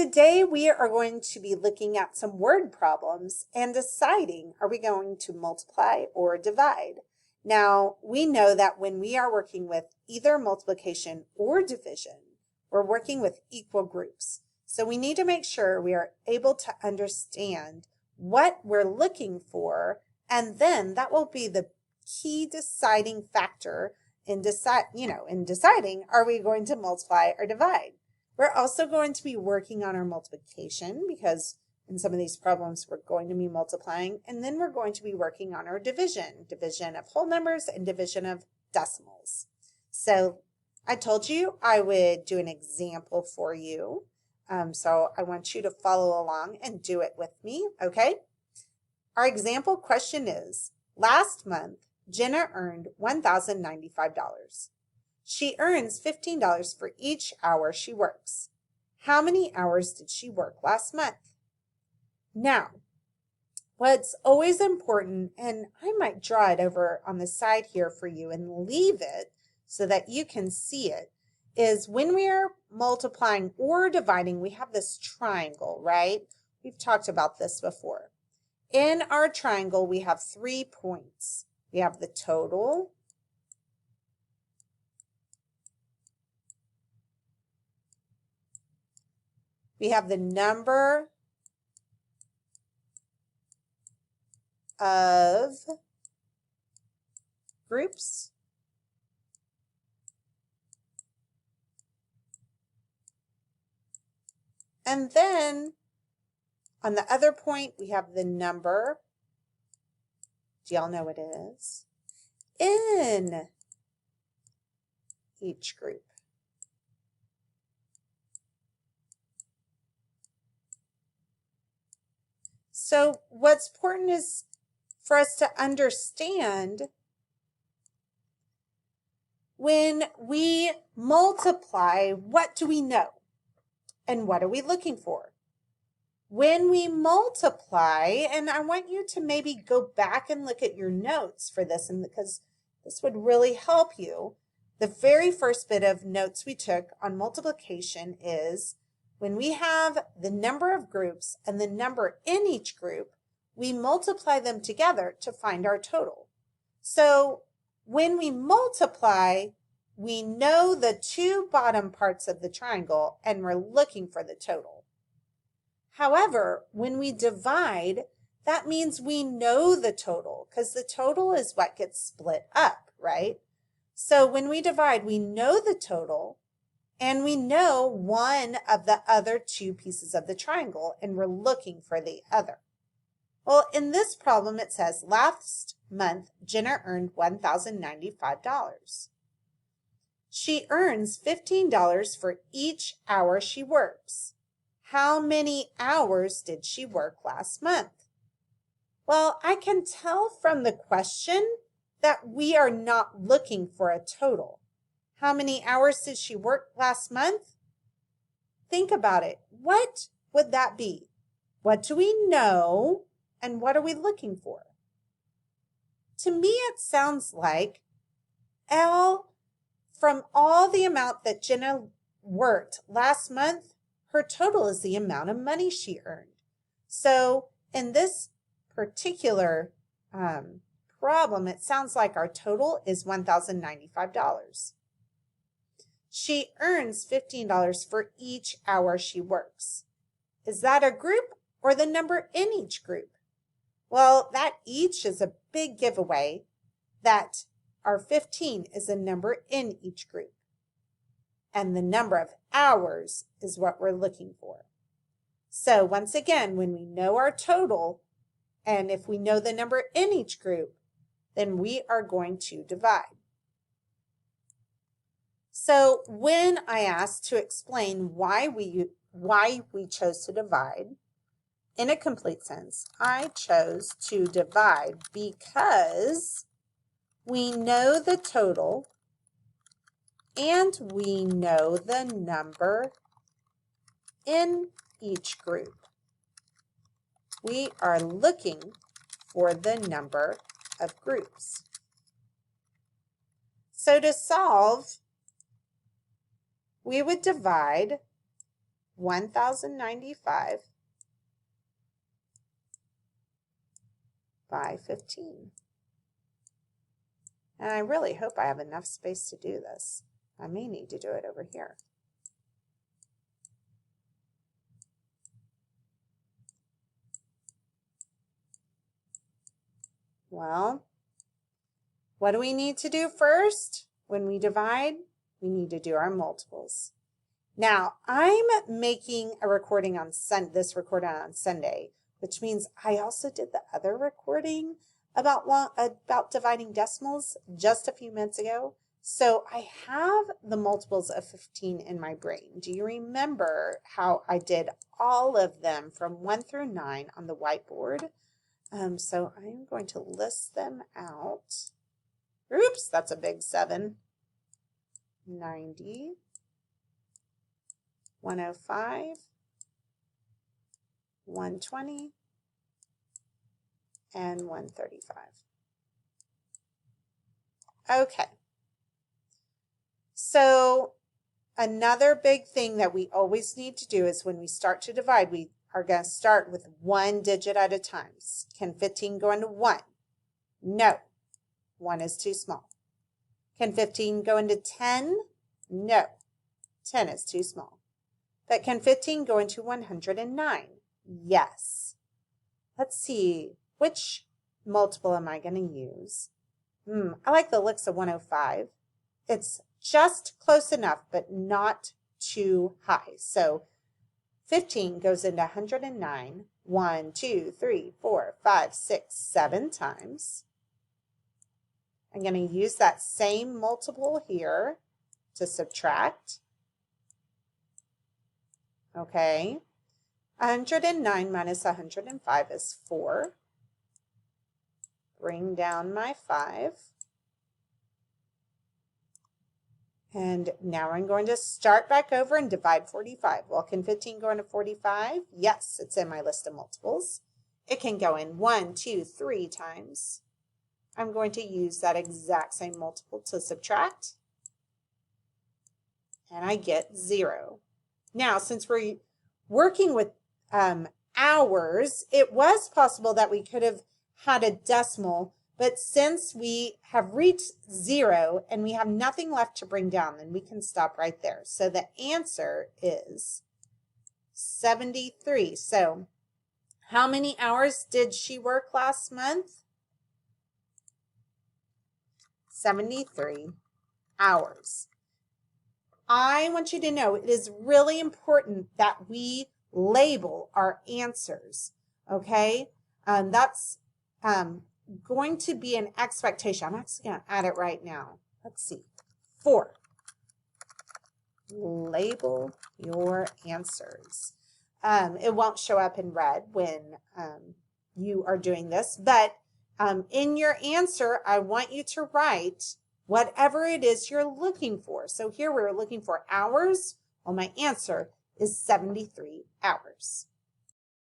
Today we are going to be looking at some word problems and deciding, are we going to multiply or divide? Now, we know that when we are working with either multiplication or division, we're working with equal groups. So we need to make sure we are able to understand what we're looking for, and then that will be the key deciding factor in deciding, are we going to multiply or divide? We're also going to be working on our multiplication because in some of these problems we're going to be multiplying, and then we're going to be working on our division of whole numbers and division of decimals. So I told you I would do an example for you. So I want you to follow along and do it with me, okay? Our example question is, last month, Jenna earned $1,095. She earns $15 for each hour she works. How many hours did she work last month? Now, what's always important, and I might draw it over on the side here for you and leave it so that you can see it, is when we are multiplying or dividing, we have this triangle, right? We've talked about this before. In our triangle, we have 3 points. We have the total, we have the number of groups, and then on the other point, we have the number, do y'all know what it is, in each group. So what's important is for us to understand when we multiply, what do we know? And what are we looking for? When we multiply, and I want you to maybe go back and look at your notes for this, and because this would really help you. The very first bit of notes we took on multiplication is when we have the number of groups and the number in each group, we multiply them together to find our total. So when we multiply, we know the 2 bottom parts of the triangle and we're looking for the total. However, when we divide, that means we know the total because the total is what gets split up, right? So when we divide, we know the total and we know one of the other 2 pieces of the triangle and we're looking for the other. Well, in this problem, it says last month, Jenna earned $1,095. She earns $15 for each hour she works. How many hours did she work last month? Well, I can tell from the question that we are not looking for a total. How many hours did she work last month? Think about it. What would that be? What do we know and what are we looking for? To me, it sounds like from all the amount that Jenna worked last month, her total is the amount of money she earned. So in this particular problem, it sounds like our total is $1,095. She earns $15 for each hour she works. Is that a group or the number in each group? Well, that each is a big giveaway that our 15 is a number in each group. And the number of hours is what we're looking for. So once again, when we know our total, and if we know the number in each group, then we are going to divide. So when I asked to explain why we chose to divide, in a complete sense, I chose to divide because we know the total and we know the number in each group. We are looking for the number of groups. So to solve, we would divide 1095 by 15. And I really hope I have enough space to do this. I may need to do it over here. Well, what do we need to do first? When we divide, we need to do our multiples. Now, I'm making a recording on this recording on Sunday, which means I also did the other recording about dividing decimals just a few minutes ago. So I have the multiples of 15 in my brain. Do you remember how I did all of them from 1 through 9 on the whiteboard? So I'm going to list them out. Oops, that's a big 7. 90, 105, 120, and 135. Okay. So another big thing that we always need to do is when we start to divide, we are going to start with one digit at a time. Can 15 go into 1? No. 1 is too small. Can 15 go into 10? No. 10 is too small. But can 15 go into 109? Yes. Let's see. Which multiple am I going to use? I like the looks of 105. It's just close enough, but not too high. So 15 goes into 109 1, 2, 3, 4, 5, 6, 7 times. I'm going to use that same multiple here to subtract. Okay. 109 minus 105 is 4. Bring down my 5. And now I'm going to start back over and divide 45. Well, can 15 go into 45? Yes, it's in my list of multiples. It can go in 1, 2, 3 times. I'm going to use that exact same multiple to subtract. And I get 0. Now, since we're working with hours, it was possible that we could have had a decimal, but since we have reached 0 and we have nothing left to bring down, then we can stop right there. So the answer is 73. So how many hours did she work last month? 73 hours. I want you to know it is really important that we label our answers, okay? That's going to be an expectation. I'm actually going to add it right now. Let's see. 4. Label your answers. It won't show up in red when you are doing this, but in your answer, I want you to write whatever it is you're looking for. So here we're looking for hours. Well, my answer is 73 hours.